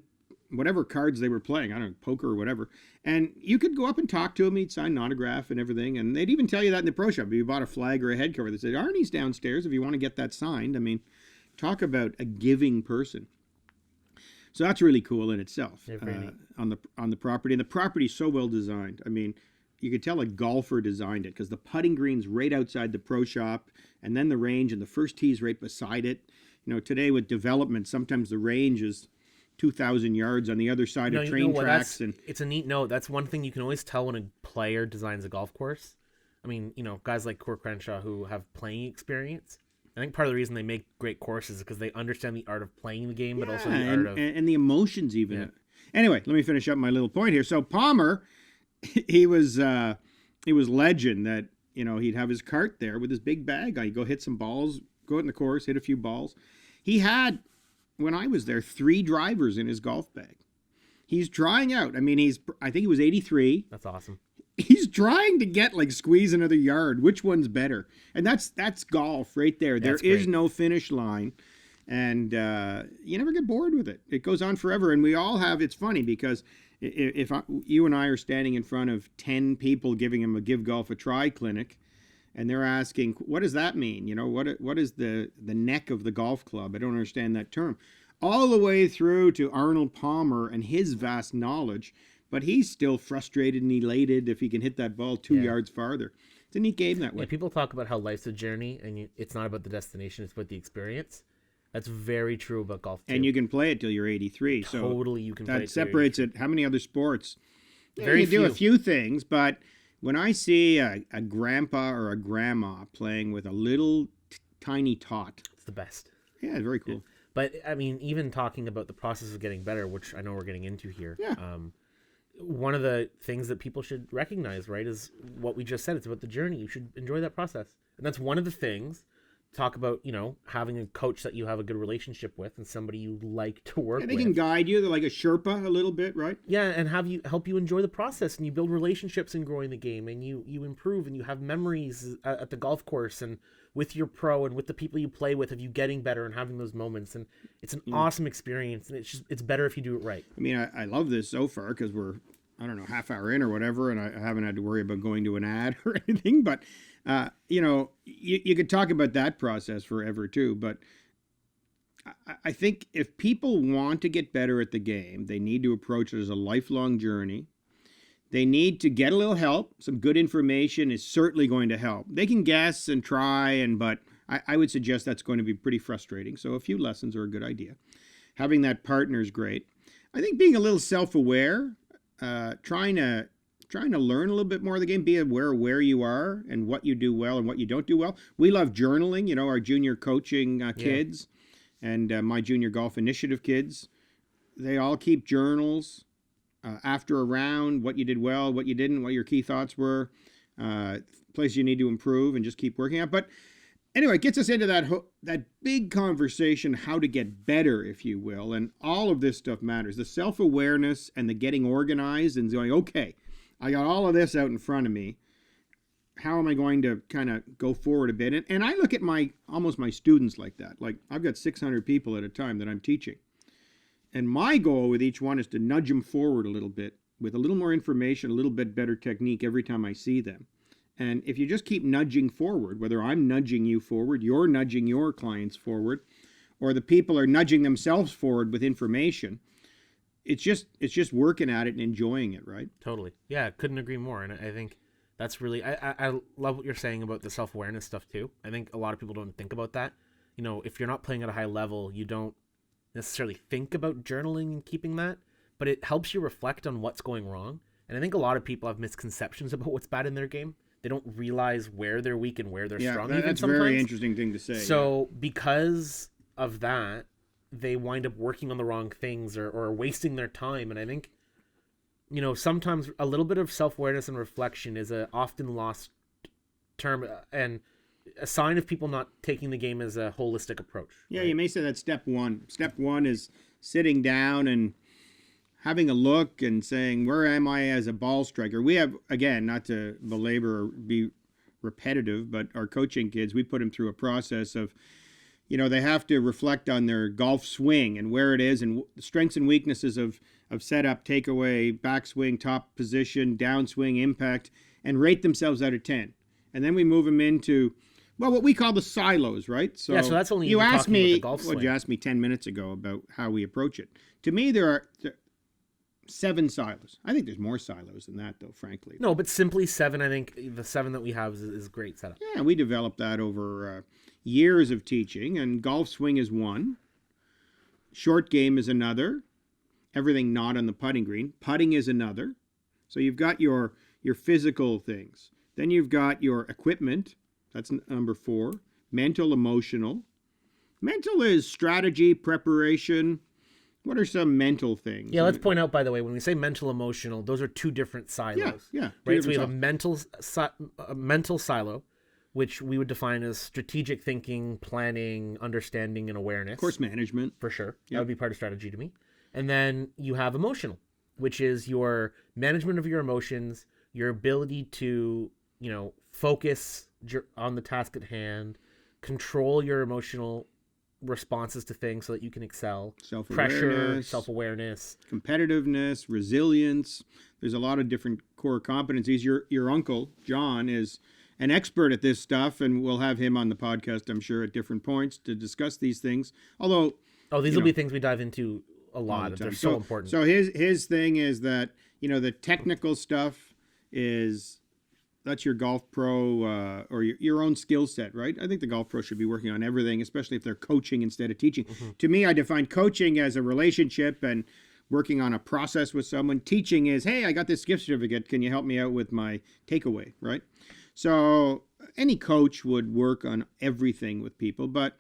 Speaker 1: whatever cards they were playing, I don't know, poker or whatever, and you could go up and talk to him. He'd sign an autograph and everything, and they'd even tell you that in the pro shop. If you bought a flag or a head cover, they said, Arnie's downstairs if you want to get that signed. I mean, talk about a giving person. So that's really cool in itself. On the property, and the property's so well designed. I mean, you could tell a golfer designed it because the putting green's right outside the pro shop, and then the range, and the first tee's right beside it. You know, today with development, sometimes the range is 2,000 yards on the other side of train tracks. And
Speaker 2: it's a neat note. That's one thing you can always tell when a player designs a golf course. I mean, you know, guys like Court Crenshaw who have playing experience. I think part of the reason they make great courses is because they understand the art of playing the game, but also the art of...
Speaker 1: And the emotions even. Yeah. Anyway, let me finish up my little point here. So Palmer, he was legend that, you know, he'd have his cart there with his big bag. He'd go hit some balls, go out in the course, hit a few balls. He had, when I was there, 3 drivers in his golf bag. He's trying out. I mean, I think he was 83.
Speaker 2: That's awesome.
Speaker 1: He's trying to get, like, squeeze another yard. Which one's better? And that's golf right there. There is no finish line. And you never get bored with it. It goes on forever. And we all have, it's funny because if you and I are standing in front of 10 people giving them a Give Golf a Try clinic, and they're asking, what does that mean? You know, what is the neck of the golf club? I don't understand that term. All the way through to Arnold Palmer and his vast knowledge, but he's still frustrated and elated if he can hit that ball 2 yards farther. It's a neat game that way.
Speaker 2: Yeah, people talk about how life's a journey, and it's not about the destination; it's about the experience. That's very true about golf too.
Speaker 1: And you can play it till you're 83.
Speaker 2: Totally,
Speaker 1: so
Speaker 2: you can. Play
Speaker 1: that separates it. How many other sports?
Speaker 2: Very
Speaker 1: you
Speaker 2: few.
Speaker 1: do a few things, but when I see a grandpa or a grandma playing with a little tiny tot,
Speaker 2: It's the best.
Speaker 1: yeah, it's very cool.
Speaker 2: Yeah. But I mean, even talking about the process of getting better, which I know we're getting into here.
Speaker 1: Yeah.
Speaker 2: One of the things that people should recognize, right, is what we just said. It's about the journey. You should enjoy that process. And that's one of the things. Talk about, having a coach that you have a good relationship with and somebody you like to work with.
Speaker 1: They can guide you. They're like a Sherpa a little bit, right?
Speaker 2: Yeah, and help you enjoy the process, and you build relationships in growing the game, and you improve, and you have memories at the golf course and with your pro and with the people you play with of you getting better and having those moments. And it's an awesome experience, and it's better if you do it right.
Speaker 1: I mean, I love this so far because we're, I don't know, half hour in or whatever, and I haven't had to worry about going to an ad or anything. But, you could talk about that process forever too. But I think if people want to get better at the game, they need to approach it as a lifelong journey. They need to get a little help. Some good information is certainly going to help. They can guess and try, but I would suggest that's going to be pretty frustrating. So a few lessons are a good idea. Having that partner is great. I think being a little self-aware, trying to learn a little bit more of the game, be aware of where you are and what you do well and what you don't do well. We love journaling, our junior coaching kids and my junior golf initiative kids. They all keep journals after a round, what you did well, what you didn't, what your key thoughts were, places you need to improve, and just keep working out. But anyway, it gets us into that big conversation, how to get better, if you will. And all of this stuff matters. The self-awareness and the getting organized and going, okay, I got all of this out in front of me. How am I going to kind of go forward a bit? And I look at almost my students like that. Like, I've got 600 people at a time that I'm teaching. And my goal with each one is to nudge them forward a little bit with a little more information, a little bit better technique every time I see them. And if you just keep nudging forward, whether I'm nudging you forward, you're nudging your clients forward, or the people are nudging themselves forward with information, it's just working at it and enjoying it, right?
Speaker 2: Totally. Yeah, couldn't agree more. And I think that's really, I love what you're saying about the self-awareness stuff too. I think a lot of people don't think about that. If you're not playing at a high level, you don't necessarily think about journaling and keeping that, but it helps you reflect on what's going wrong. And I think a lot of people have misconceptions about what's bad in their game. They don't realize where they're weak and where they're strong.
Speaker 1: That's a very interesting thing to say.
Speaker 2: So because of that, they wind up working on the wrong things or wasting their time. And I think, sometimes a little bit of self-awareness and reflection is a often lost term and a sign of people not taking the game as a holistic approach.
Speaker 1: Yeah,
Speaker 2: right?
Speaker 1: You may say that's step one. Step one is sitting down and having a look and saying, where am I as a ball striker? We have, again, not to belabor or be repetitive, but our coaching kids, we put them through a process of, they have to reflect on their golf swing and where it is and the strengths and weaknesses of setup, takeaway, backswing, top position, downswing, impact, and rate themselves out of 10. And then we move them into, what we call the silos, right?
Speaker 2: So that's only
Speaker 1: you asked me.
Speaker 2: The golf swing.
Speaker 1: You asked me 10 minutes ago about how we approach it. To me, there are 7 silos. I think there's more silos than that, though, frankly.
Speaker 2: No, but simply 7. I think the 7 that we have is a great setup.
Speaker 1: Yeah, we developed that over years of teaching, and golf swing is one. Short game is another. Everything not on the putting green. Putting is another. So you've got your physical things. Then you've got your equipment. That's number 4. Mental, emotional. Mental is strategy, preparation. What are some mental things?
Speaker 2: Yeah, let's point out, by the way, when we say mental, emotional, those are 2 different silos.
Speaker 1: Yeah.
Speaker 2: Right, so we have a mental silo, which we would define as strategic thinking, planning, understanding, and awareness.
Speaker 1: Of course, management.
Speaker 2: For sure. Yep. That would be part of strategy to me. And then you have emotional, which is your management of your emotions, your ability to, focus on the task at hand, control your emotional responses to things so that you can excel. Pressure, self-awareness,
Speaker 1: competitiveness, resilience. There's a lot of different core competencies. Your uncle, John, is an expert at this stuff, and we'll have him on the podcast, I'm sure, at different points to discuss these things. Although...
Speaker 2: these will be things we dive into a lot.
Speaker 1: the
Speaker 2: They're
Speaker 1: time.
Speaker 2: so important.
Speaker 1: So his thing is that, the technical stuff is, that's your golf pro or your own skill set, right? I think the golf pro should be working on everything, especially if they're coaching instead of teaching. To me, I define coaching as a relationship and working on a process with someone. Teaching is, hey, I got this gift certificate. Can you help me out with my takeaway, right? So any coach would work on everything with people, but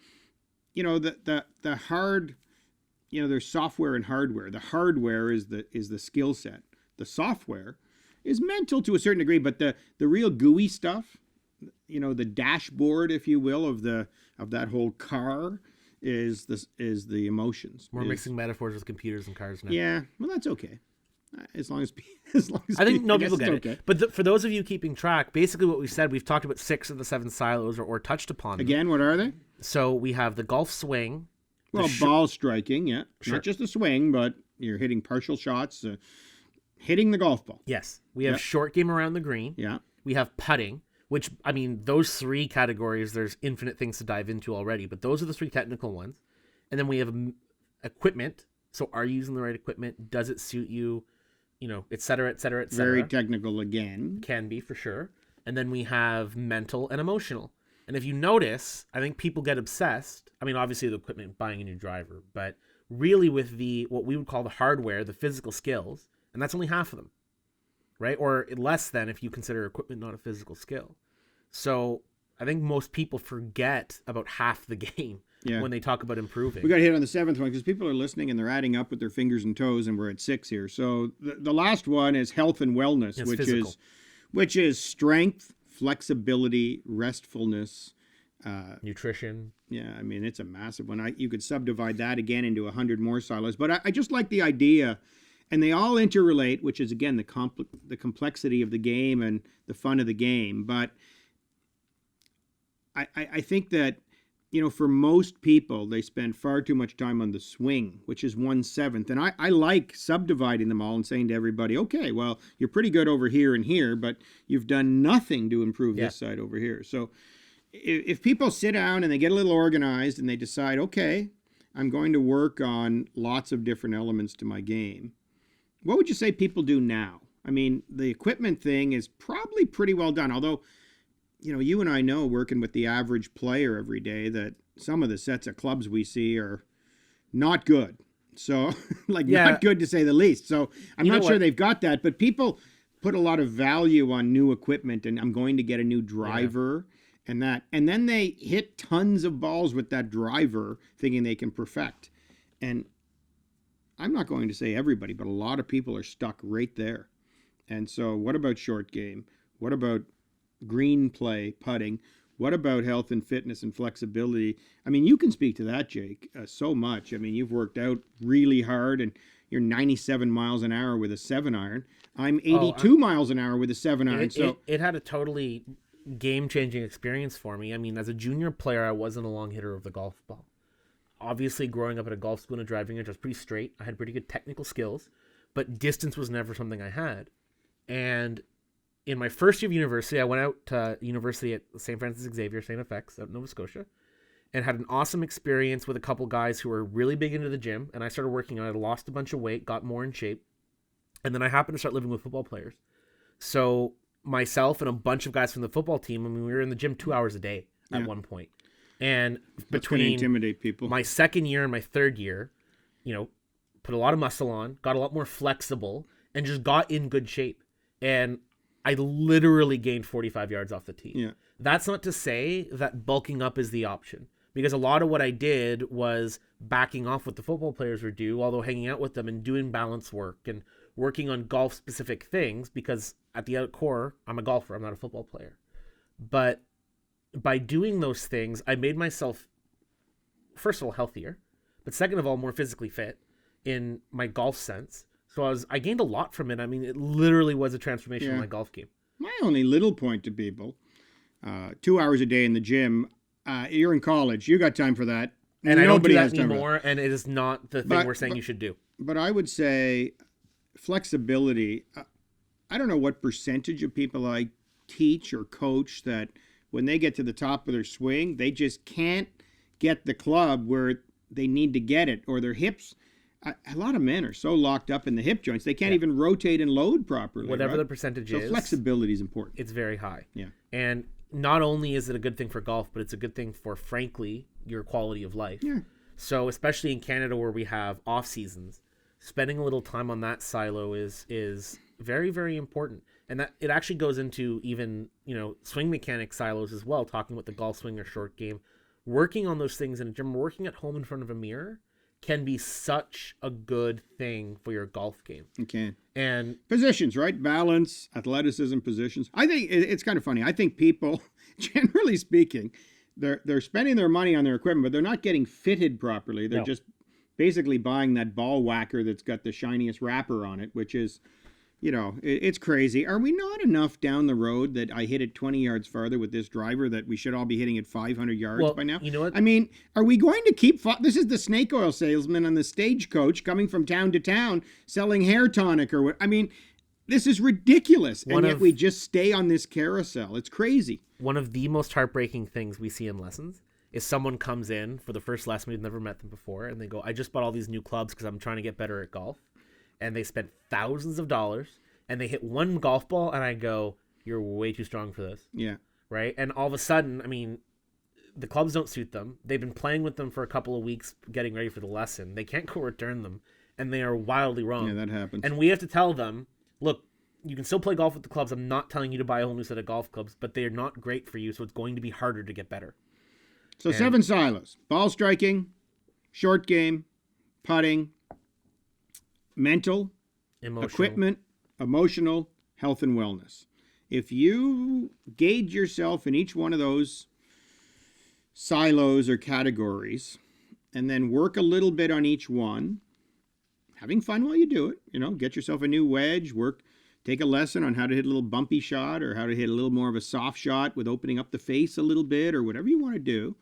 Speaker 1: the hard, there's software and hardware. The hardware is the skill set. The software is mental to a certain degree, but the real gooey stuff, the dashboard, if you will, of that whole car is the emotions.
Speaker 2: We're mixing metaphors with computers and cars now.
Speaker 1: Yeah, well, that's okay. As long as
Speaker 2: I think no people get it.
Speaker 1: Okay.
Speaker 2: But for those of you keeping track, basically what we said, we've talked about 6 of the 7 silos or touched upon them.
Speaker 1: Again, what are they?
Speaker 2: So we have the golf swing.
Speaker 1: Well, ball striking, yeah.
Speaker 2: Sure.
Speaker 1: Not just a swing, but you're hitting partial shots, hitting the golf ball.
Speaker 2: Yes. We have short game around the green.
Speaker 1: Yeah.
Speaker 2: We have putting, which, I mean, those 3 categories, there's infinite things to dive into already, but those are the 3 technical ones. And then we have equipment. So are you using the right equipment? Does it suit you? Et cetera, et cetera, et cetera.
Speaker 1: Very technical again.
Speaker 2: Can be, for sure. And then we have mental and emotional. And if you notice, I think people get obsessed. I mean, obviously the equipment, buying a new driver, but really with what we would call the hardware, the physical skills, and that's only half of them, right? Or less than if you consider equipment not a physical skill. So I think most people forget about half the game when they talk about improving.
Speaker 1: We got hit on the 7th one because people are listening and they're adding up with their fingers and toes, and we're at 6 here. So the last one is health and wellness, which is strength, flexibility, restfulness,
Speaker 2: nutrition.
Speaker 1: Yeah, I mean, it's a massive one. You could subdivide that again into 100 more silos, but I just like the idea, and they all interrelate, which is again the complexity of the game and the fun of the game. But I think that for most people, they spend far too much time on the swing, which is 1/7. And I like subdividing them all and saying to everybody, okay, well, you're pretty good over here and here, but you've done nothing to improve this side over here. So if people sit down and they get a little organized and they decide, okay, I'm going to work on lots of different elements to my game, what would you say people do now? I mean, the equipment thing is probably pretty well done, although you and I know, working with the average player every day, that some of the sets of clubs we see are not good. So, not good to say the least. So I'm not sure they've got that, but people put a lot of value on new equipment, and I'm going to get a new driver and that. And then they hit tons of balls with that driver thinking they can perfect. And I'm not going to say everybody, but a lot of people are stuck right there. And so what about short game? What about green play, putting? What about health and fitness and flexibility? I mean, you can speak to that, Jake, so much. I mean, you've worked out really hard, and you're 97 miles an hour with a 7-iron. I'm 82 miles an hour with a 7-iron.
Speaker 2: It had a totally game-changing experience for me. I mean, as a junior player, I wasn't a long hitter of the golf ball. Obviously, growing up at a golf school and a driving range, I was pretty straight. I had pretty good technical skills, but distance was never something I had. And in my first year of university, I went out to university at St. Francis Xavier, St. FX, out in Nova Scotia, and had an awesome experience with a couple guys who were really big into the gym. And I started working on it. I lost a bunch of weight, got more in shape. And then I happened to start living with football players. So myself and a bunch of guys from the football team, I mean, we were in the gym 2 hours a day at one point. And between
Speaker 1: intimidate people.
Speaker 2: My second year and my third year, put a lot of muscle on, got a lot more flexible, and just got in good shape. And I literally gained 45 yards off the tee.
Speaker 1: Yeah.
Speaker 2: That's not to say that bulking up is the option, because a lot of what I did was backing off what the football players would do, although hanging out with them and doing balance work and working on golf specific things, because at the core, I'm a golfer. I'm not a football player. But by doing those things, I made myself, first of all, healthier, but second of all, more physically fit in my golf sense. So I gained a lot from it. I mean, it literally was a transformation in my golf game.
Speaker 1: My only little point to people, 2 hours a day in the gym, you're in college. You got time for that.
Speaker 2: And nobody I don't do that anymore, and it is not the thing we're saying you should do.
Speaker 1: But I would say flexibility, I don't know what percentage of people I teach or coach that when they get to the top of their swing, they just can't get the club where they need to get it, or their hips a lot of men are so locked up in the hip joints, they can't even rotate and load properly.
Speaker 2: Whatever
Speaker 1: right?
Speaker 2: the percentage is.
Speaker 1: So flexibility is important.
Speaker 2: It's very high.
Speaker 1: Yeah.
Speaker 2: And not only is it a good thing for golf, but it's a good thing for, frankly, your quality of life.
Speaker 1: Yeah.
Speaker 2: So especially in Canada where we have off seasons, spending a little time on that silo is very, very important. And that it actually goes into even, swing mechanic silos as well, talking about the golf swing or short game. Working on those things in a gym, working at home in front of a mirror can be such a good thing for your golf game.
Speaker 1: Okay.
Speaker 2: And
Speaker 1: positions, right? Balance, athleticism, positions. I think it's kind of funny. I think people, generally speaking, they're spending their money on their equipment, but they're not getting fitted properly. They're just basically buying that ball whacker that's got the shiniest wrapper on it, which is, it's crazy. Are we not enough down the road that I hit it 20 yards farther with this driver that we should all be hitting it 500 yards by now?
Speaker 2: You know what?
Speaker 1: I mean, are we going to keep... This is the snake oil salesman on the stagecoach coming from town to town selling hair tonic or what. I mean, this is ridiculous. And yet we just stay on this carousel. It's crazy.
Speaker 2: One of the most heartbreaking things we see in lessons is someone comes in for the first lesson, we've never met them before, and they go, I just bought all these new clubs because I'm trying to get better at golf. And they spent thousands of dollars, and they hit one golf ball, and I go, you're way too strong for this.
Speaker 1: Yeah.
Speaker 2: Right? And all of a sudden, I mean, the clubs don't suit them. They've been playing with them for a couple of weeks, getting ready for the lesson. They can't go return them, and they are wildly wrong.
Speaker 1: Yeah, that happens.
Speaker 2: And we have to tell them, look, you can still play golf with the clubs. I'm not telling you to buy a whole new set of golf clubs, but they are not great for you, so it's going to be harder to get better.
Speaker 1: So 7 silos: ball striking, short game, putting, mental, equipment, emotional, health and wellness. If you gauge yourself in each one of those silos or categories and then work a little bit on each one, having fun while you do it, get yourself a new wedge, take a lesson on how to hit a little bumpy shot or how to hit a little more of a soft shot with opening up the face a little bit or whatever you want to do,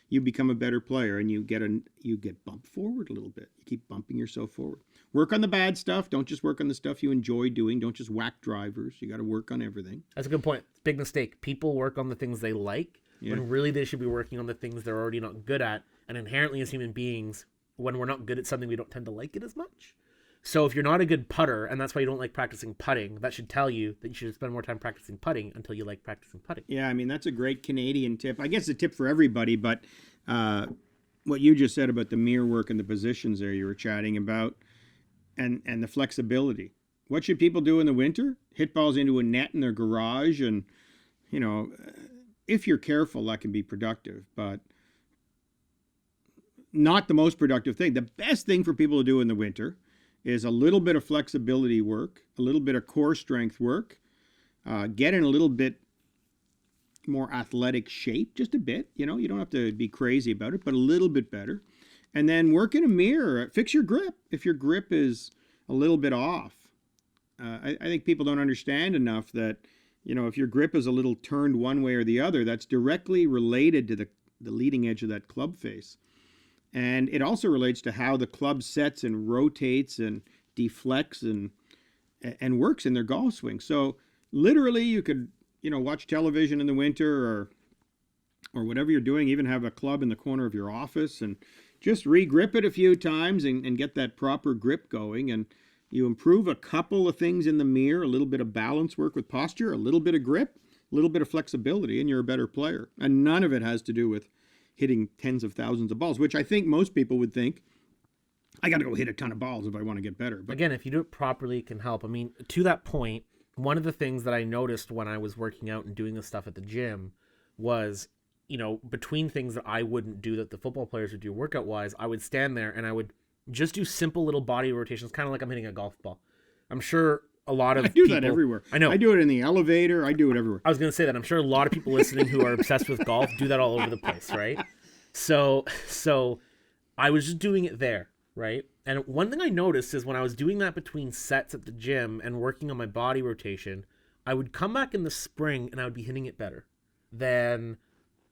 Speaker 1: you become a better player and you get bumped forward a little bit. You keep bumping yourself forward. Work on the bad stuff. Don't just work on the stuff you enjoy doing. Don't just whack drivers. You got to work on everything.
Speaker 2: That's a good point. Big mistake. People work on the things they like when really they should be working on the things they're already not good at. And inherently as human beings, when we're not good at something, we don't tend to like it as much. So if you're not a good putter, and that's why you don't like practicing putting, that should tell you that you should spend more time practicing putting until you like practicing putting.
Speaker 1: Yeah, I mean, that's a great Canadian tip. I guess a tip for everybody, but what you just said about the mirror work and the positions there you were chatting about and the flexibility. What should people do in the winter? Hit balls into a net in their garage and, if you're careful, that can be productive, but not the most productive thing. The best thing for people to do in the winter is a little bit of flexibility work, a little bit of core strength work, get in a little bit more athletic shape, just a bit. You don't have to be crazy about it, but a little bit better. And then work in a mirror. Fix your grip. If your grip is a little bit off, I think people don't understand enough that, if your grip is a little turned one way or the other, that's directly related to the leading edge of that club face. And it also relates to how the club sets and rotates and deflects and works in their golf swing. So literally you could, watch television in the winter or whatever you're doing, even have a club in the corner of your office and just re-grip it a few times and get that proper grip going. And you improve a couple of things in the mirror, a little bit of balance work with posture, a little bit of grip, a little bit of flexibility, and you're a better player. And none of it has to do with hitting tens of thousands of balls, which I think most people would think, I got to go hit a ton of balls if I want to get better. But
Speaker 2: again, if you do it properly, it can help. I mean, to that point, one of the things that I noticed when I was working out and doing this stuff at the gym was, between things that I wouldn't do that the football players would do workout-wise, I would stand there and I would just do simple little body rotations, kind of like I'm hitting a golf ball. I'm sure a lot of
Speaker 1: people... I do that everywhere.
Speaker 2: I know.
Speaker 1: I do it in the elevator. I do it everywhere.
Speaker 2: I was going to say that. I'm sure a lot of people listening who are obsessed with golf do that all over the place, right? So I was just doing it there, right? And one thing I noticed is when I was doing that between sets at the gym and working on my body rotation, I would come back in the spring and I would be hitting it better than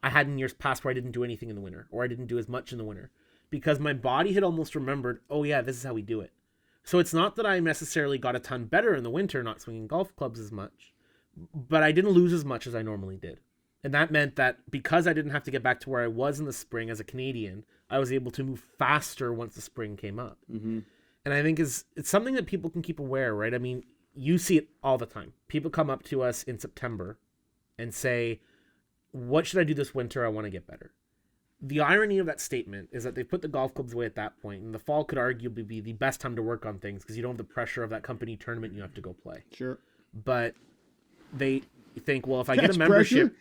Speaker 2: I had in years past where I didn't do anything in the winter or I didn't do as much in the winter because my body had almost remembered, oh yeah, this is how we do it. So it's not that I necessarily got a ton better in the winter, not swinging golf clubs as much, but I didn't lose as much as I normally did. And that meant that because I didn't have to get back to where I was in the spring as a Canadian, I was able to move faster once the spring came up.
Speaker 1: Mm-hmm.
Speaker 2: And I think it's something that people can keep aware, right? I mean, you see it all the time. People come up to us in September and say, what should I do this winter? I want to get better. The irony of that statement is that they put the golf clubs away at that point, and the fall could arguably be the best time to work on things because you don't have the pressure of that company tournament you have to go play.
Speaker 1: Sure.
Speaker 2: But they think, well, if I get a membership...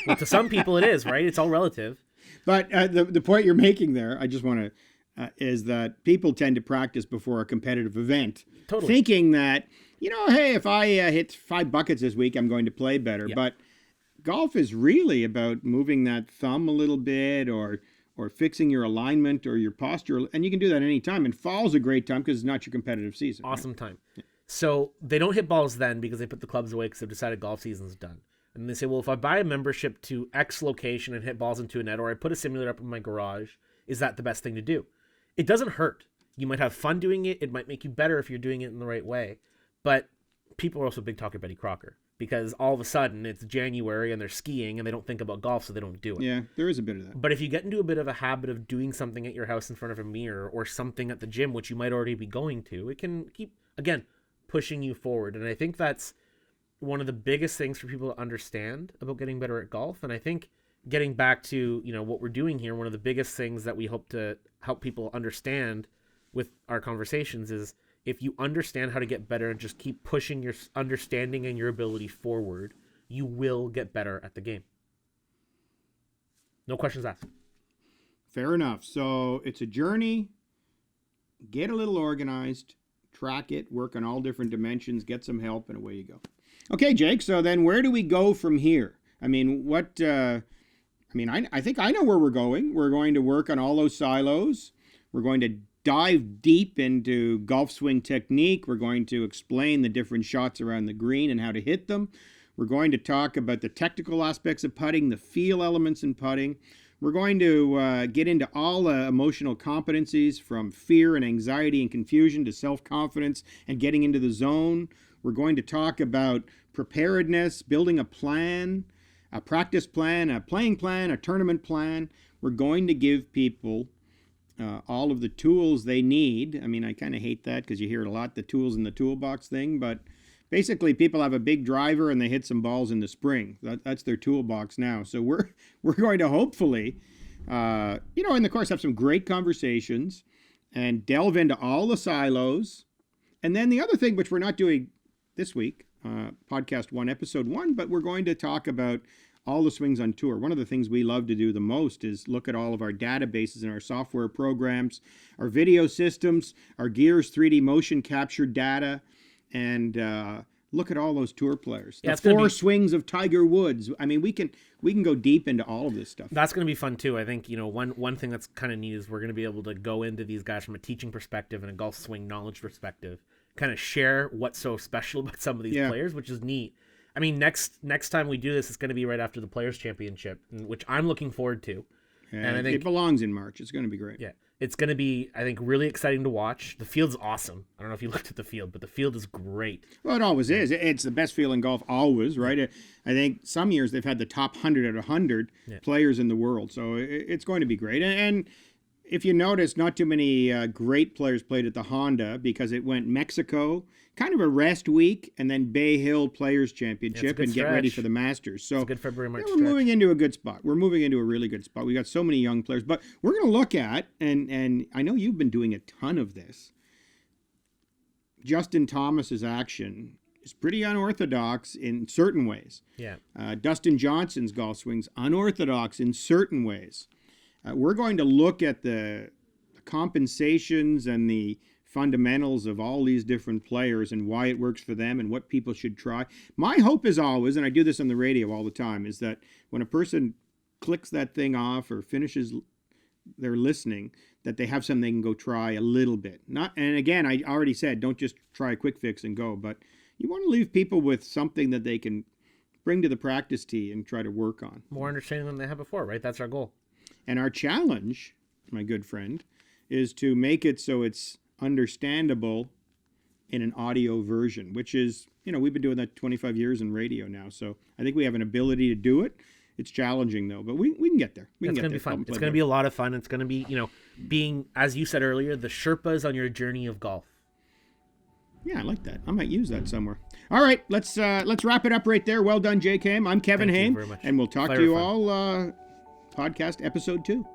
Speaker 2: Well, to some people it is, right? It's all relative.
Speaker 1: But the point you're making there, I just want to, is that people tend to practice before a competitive event.
Speaker 2: Totally.
Speaker 1: Thinking that, hey, if I hit 5 buckets this week, I'm going to play better.
Speaker 2: Yeah.
Speaker 1: But golf is really about moving that thumb a little bit or fixing your alignment or your posture. And you can do that anytime. And fall's a great time because it's not your competitive season.
Speaker 2: Awesome
Speaker 1: right?
Speaker 2: time. Yeah. So they don't hit balls then because they put the clubs away because they've decided golf season's done. And they say, well, if I buy a membership to X location and hit balls into a net, or I put a simulator up in my garage, is that the best thing to do? It doesn't hurt. You might have fun doing it. It might make you better if you're doing it in the right way. But people are also big talker Betty Crocker because all of a sudden it's January and they're skiing and they don't think about golf, so they don't do it.
Speaker 1: Yeah, there is a bit of that.
Speaker 2: But if you get into a bit of a habit of doing something at your house in front of a mirror or something at the gym, which you might already be going to, it can keep, again, pushing you forward. And I think that's one of the biggest things for people to understand about getting better at golf. And I think getting back to, what we're doing here, one of the biggest things that we hope to help people understand with our conversations is if you understand how to get better and just keep pushing your understanding and your ability forward, you will get better at the game. No questions asked.
Speaker 1: Fair enough. So it's a journey. Get a little organized, track it, work on all different dimensions, get some help, and away you go. Okay, Jake, so then where do we go from here? I mean, I think I know where we're going. We're going to work on all those silos. We're going to dive deep into golf swing technique. We're going to explain the different shots around the green and how to hit them. We're going to talk about the technical aspects of putting, the feel elements in putting. We're going to get into all emotional competencies from fear and anxiety and confusion to self-confidence and getting into the zone. We're going to talk about preparedness, building a plan, a practice plan, a playing plan, a tournament plan. We're going to give people all of the tools they need. I mean, I kind of hate that because you hear it a lot, the tools in the toolbox thing, but basically people have a big driver and they hit some balls in the spring. That's their toolbox now. So we're going to hopefully, in the course have some great conversations and delve into all the silos. And then the other thing, which we're not doing this week, podcast 1, episode 1, but we're going to talk about all the swings on tour. One of the things we love to do the most is look at all of our databases and our software programs, our video systems, our Gears 3D motion capture data, and look at all those tour players.
Speaker 2: Yeah,
Speaker 1: the 4 swings of Tiger Woods. I mean, we can go deep into all of this stuff.
Speaker 2: That's going to be fun too. I think, one thing that's kind of neat is we're going to be able to go into these guys from a teaching perspective and a golf swing knowledge perspective, kind of share what's so special about some of these players, which is neat. I mean, next time we do this, it's going to be right after the Players' Championship, which I'm looking forward to.
Speaker 1: And I think it belongs in March. It's going to be great.
Speaker 2: Yeah. It's going to be, I think, really exciting to watch. The field's awesome. I don't know if you looked at the field, but the field is great.
Speaker 1: Well, it always is. It's the best field in golf always, right? I think some years they've had the top 100 out of 100 players in the world. So it's going to be great. And if you notice, not too many great players played at the Honda because it went Mexico, kind of a rest week, and then Bay Hill Players Championship and get ready for the Masters. So
Speaker 2: it's a good February, March
Speaker 1: we're moving into a good spot. We're moving into a really good spot. We got so many young players. But we're going to look at, and I know you've been doing a ton of this, Justin Thomas's action is pretty unorthodox in certain ways.
Speaker 2: Yeah.
Speaker 1: Dustin Johnson's golf swing's unorthodox in certain ways. We're going to look at the compensations and the fundamentals of all these different players and why it works for them and what people should try. My hope is always, and I do this on the radio all the time, is that when a person clicks that thing off or finishes their listening, that they have something they can go try a little bit. And again, I already said, don't just try a quick fix and go, but you want to leave people with something that they can bring to the practice tee and try to work on.
Speaker 2: More understanding than they have before, right? That's our goal.
Speaker 1: And our challenge, my good friend, is to make it so it's understandable in an audio version, which is, we've been doing that 25 years in radio now. So I think we have an ability to do it. It's challenging though, but we can get there.
Speaker 2: It's going to be fun. It's going to be a lot of fun. It's going to be, being, as you said earlier, the Sherpas on your journey of golf.
Speaker 1: Yeah, I like that. I might use that somewhere. All right, let's wrap it up right there. Well done, Jake Haime. I'm Kevin Haime, and we'll talk to you all podcast episode 2.